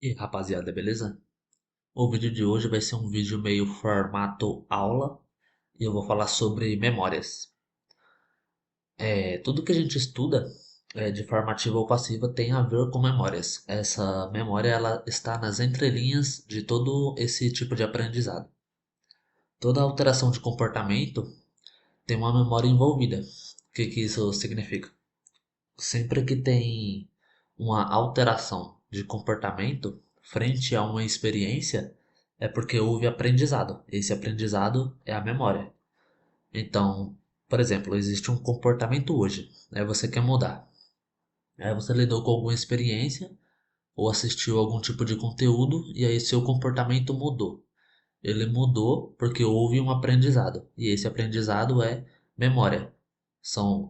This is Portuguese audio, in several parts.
E aí, rapaziada, beleza? O vídeo de hoje vai ser um vídeo meio formato aula e eu vou falar sobre memórias. Tudo que a gente estuda de forma ativa ou passiva tem a ver com memórias. Essa memória ela está nas entrelinhas de todo esse tipo de aprendizado. Toda alteração de comportamento tem uma memória envolvida. O que isso significa? Sempre que tem uma alteração de comportamento frente a uma experiência, é porque houve aprendizado. Esse aprendizado é a memória. Então, por exemplo, existe um comportamento hoje, aí você quer mudar. Aí você lidou com alguma experiência ou assistiu algum tipo de conteúdo e aí seu comportamento mudou. Ele mudou porque houve um aprendizado. E esse aprendizado é memória.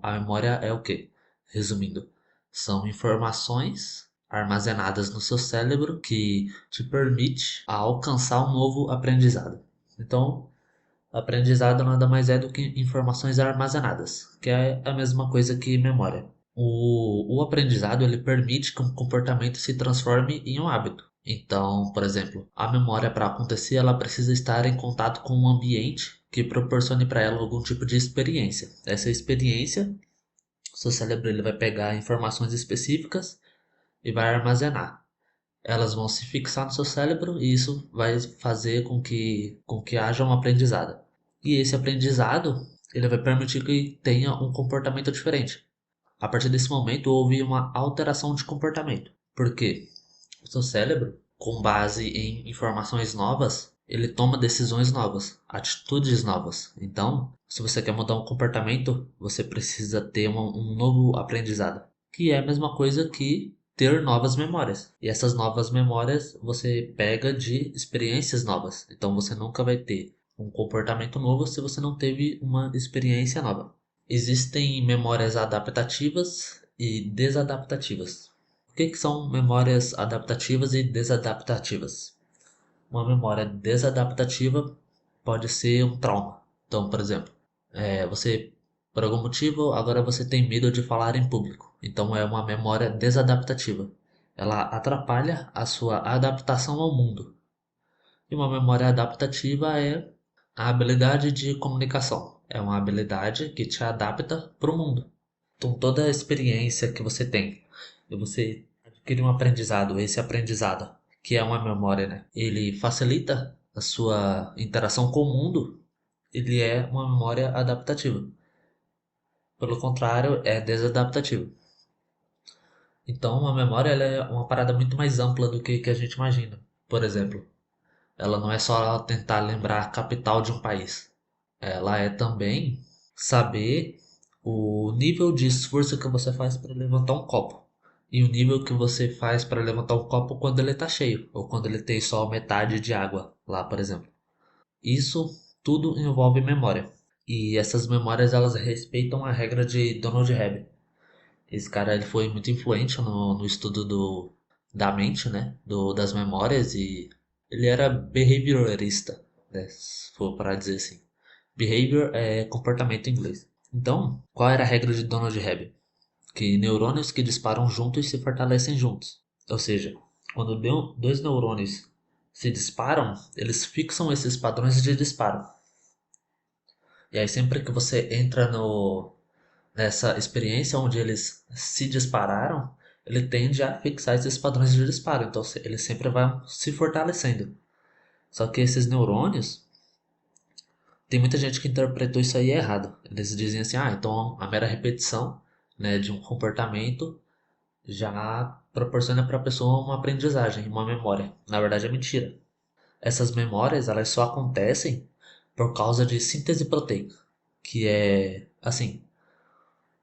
A memória é o quê? Resumindo, são informações armazenadas no seu cérebro que te permite alcançar um novo aprendizado. Então, aprendizado nada mais é do que informações armazenadas, que é a mesma coisa que memória. O aprendizado ele permite que um comportamento se transforme em um hábito. Então, por exemplo, a memória para acontecer ela precisa estar em contato com um ambiente que proporcione para ela algum tipo de experiência. Essa experiência, seu cérebro ele vai pegar informações específicas e vai armazenar. Elas vão se fixar no seu cérebro e isso vai fazer com que haja um aprendizado. E esse aprendizado ele vai permitir que tenha um comportamento diferente. A partir desse momento houve uma alteração de comportamento. Por quê? O seu cérebro, com base em informações novas, ele toma decisões novas, atitudes novas. Então, se você quer mudar um comportamento, você precisa ter um novo aprendizado, que é a mesma coisa que ter novas memórias. E essas novas memórias você pega de experiências novas. Então, você nunca vai ter um comportamento novo se você não teve uma experiência nova. Existem memórias adaptativas e desadaptativas. O que são memórias adaptativas e desadaptativas? Uma memória desadaptativa pode ser um trauma. Então, por exemplo, você, por algum motivo, agora você tem medo de falar em público. Então, é uma memória desadaptativa. Ela atrapalha a sua adaptação ao mundo. E uma memória adaptativa é a habilidade de comunicação. É uma habilidade que te adapta para o mundo. Então, toda a experiência que você tem e você adquire um aprendizado, esse aprendizado, que é uma memória, né? Ele facilita a sua interação com o mundo, ele é uma memória adaptativa. Pelo contrário, é desadaptativa. Então, uma memória ela é uma parada muito mais ampla do que a gente imagina. Por exemplo, ela não é só tentar lembrar a capital de um país. Ela é também saber o nível de esforço que você faz para levantar um copo e o nível que você faz para levantar um copo quando ele está cheio ou quando ele tem só metade de água lá, por exemplo. Isso tudo envolve memória. E essas memórias elas respeitam a regra de Donald Hebb. Esse cara ele foi muito influente no estudo da mente, né? Das memórias e ele era behaviorista, né? Se for para dizer assim. Behavior é comportamento em inglês. Então, qual era a regra de Donald Hebb? Que neurônios que disparam juntos se fortalecem juntos. Ou seja, quando dois neurônios se disparam, eles fixam esses padrões de disparo. E aí sempre que você entra nessa experiência onde eles se dispararam, ele tende a fixar esses padrões de disparo. Então ele sempre vai se fortalecendo. Só que esses neurônios, tem muita gente que interpretou isso aí errado. Eles dizem assim, então a mera repetição, né, de um comportamento já proporciona para a pessoa uma aprendizagem, uma memória. Na verdade é mentira. Essas memórias, elas só acontecem por causa de síntese proteica, que é assim,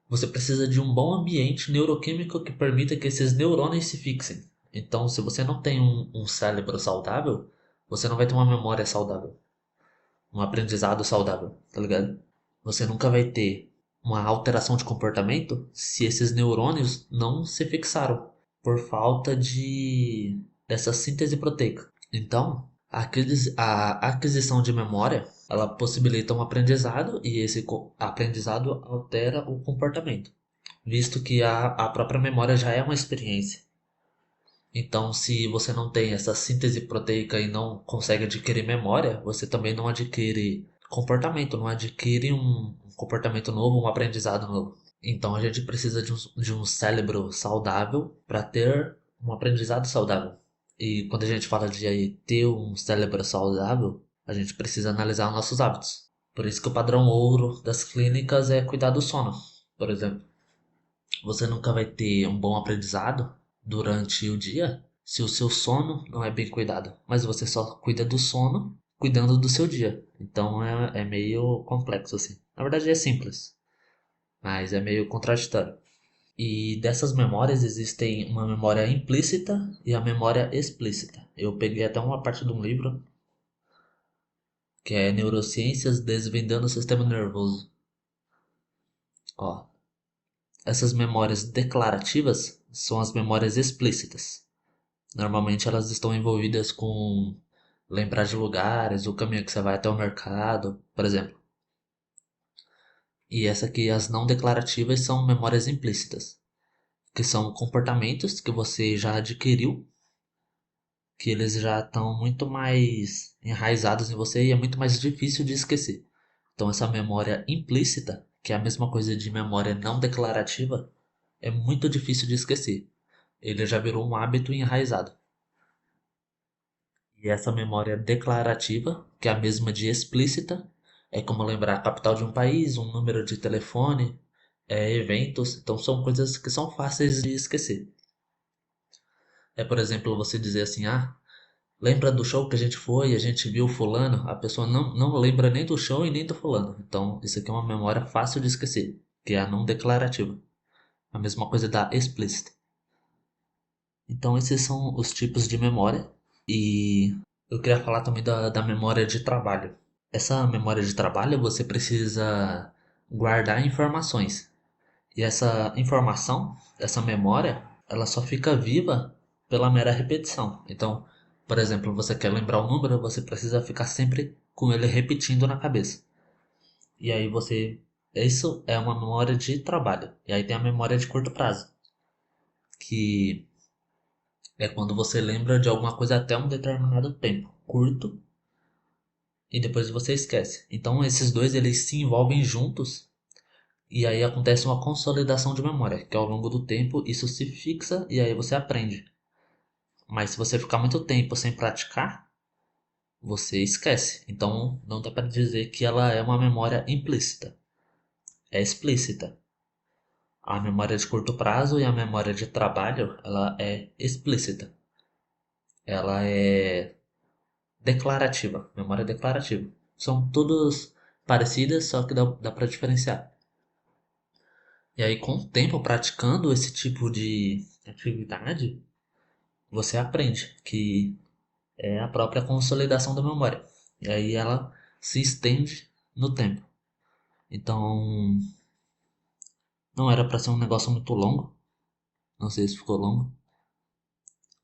você precisa de um bom ambiente neuroquímico que permita que esses neurônios se fixem. Então, se você não tem um cérebro saudável, você não vai ter uma memória saudável, um aprendizado saudável, tá ligado? Você nunca vai ter uma alteração de comportamento se esses neurônios não se fixaram por falta de dessa síntese proteica. Então, a aquisição de memória, ela possibilita um aprendizado e esse aprendizado altera o comportamento, visto que a própria memória já é uma experiência. Então, se você não tem essa síntese proteica e não consegue adquirir memória, você também não adquire comportamento, não adquire um comportamento novo, um aprendizado novo. Então, a gente precisa de um cérebro saudável para ter um aprendizado saudável. E quando a gente fala de aí, ter um cérebro saudável, a gente precisa analisar nossos hábitos. Por isso que o padrão ouro das clínicas é cuidar do sono, por exemplo. Você nunca vai ter um bom aprendizado durante o dia se o seu sono não é bem cuidado. Mas você só cuida do sono cuidando do seu dia. Então é meio complexo assim. Na verdade é simples, mas é meio contraditório. E dessas memórias existem uma memória implícita e a memória explícita. Eu peguei até uma parte de um livro que é Neurociências Desvendando o Sistema Nervoso. Ó, essas memórias declarativas são as memórias explícitas. Normalmente elas estão envolvidas com lembrar de lugares, o caminho que você vai até o mercado, por exemplo. E essa aqui, as não declarativas, são memórias implícitas, que são comportamentos que você já adquiriu, que eles já estão muito mais enraizados em você e é muito mais difícil de esquecer. Então essa memória implícita, que é a mesma coisa de memória não declarativa, é muito difícil de esquecer. Ele já virou um hábito enraizado. E essa memória declarativa, que é a mesma de explícita, é como lembrar a capital de um país, um número de telefone, eventos. Então são coisas que são fáceis de esquecer. É, por exemplo, você dizer assim, lembra do show que a gente foi, a gente viu fulano? A pessoa não lembra nem do show e nem do fulano. Então isso aqui é uma memória fácil de esquecer, que é a não declarativa. A mesma coisa da explícita. Então esses são os tipos de memória. E eu queria falar também da memória de trabalho. Essa memória de trabalho você precisa guardar informações. E essa informação, essa memória, ela só fica viva pela mera repetição. Então, por exemplo, você quer lembrar um número, você precisa ficar sempre com ele repetindo na cabeça. E aí você. Isso é uma memória de trabalho. E aí tem a memória de curto prazo, que é quando você lembra de alguma coisa até um determinado tempo curto e depois você esquece. Então esses dois eles se envolvem juntos e aí acontece uma consolidação de memória, que ao longo do tempo isso se fixa e aí você aprende. Mas se você ficar muito tempo sem praticar, você esquece. Então não dá para dizer que ela é uma memória implícita, é explícita. A memória de curto prazo e a memória de trabalho, ela é explícita. Ela é declarativa, memória declarativa. São todas parecidas, só que dá para diferenciar. E aí, com o tempo praticando esse tipo de atividade, você aprende que é a própria consolidação da memória. E aí ela se estende no tempo. Então, não era para ser um negócio muito longo. Não sei se ficou longo,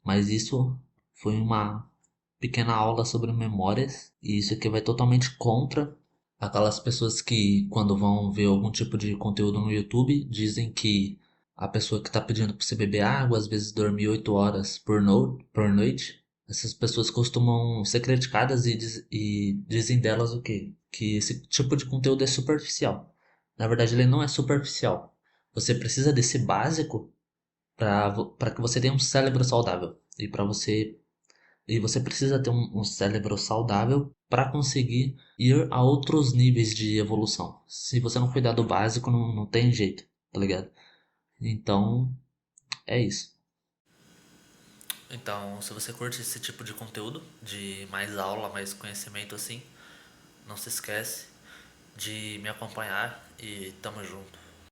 mas isso foi uma pequena aula sobre memórias. E isso aqui vai totalmente contra aquelas pessoas que, quando vão ver algum tipo de conteúdo no YouTube, dizem que a pessoa que está pedindo para você beber água, às vezes dormir 8 horas por noite, essas pessoas costumam ser criticadas e dizem delas o quê? Que esse tipo de conteúdo é superficial. Na verdade, ele não é superficial. Você precisa desse básico para que você tenha um cérebro saudável. E você precisa ter um cérebro saudável para conseguir ir a outros níveis de evolução. Se você não cuidar do básico, não tem jeito, tá ligado? Então, é isso. Então, se você curte esse tipo de conteúdo, de mais aula, mais conhecimento assim, não se esquece de me acompanhar e tamo junto.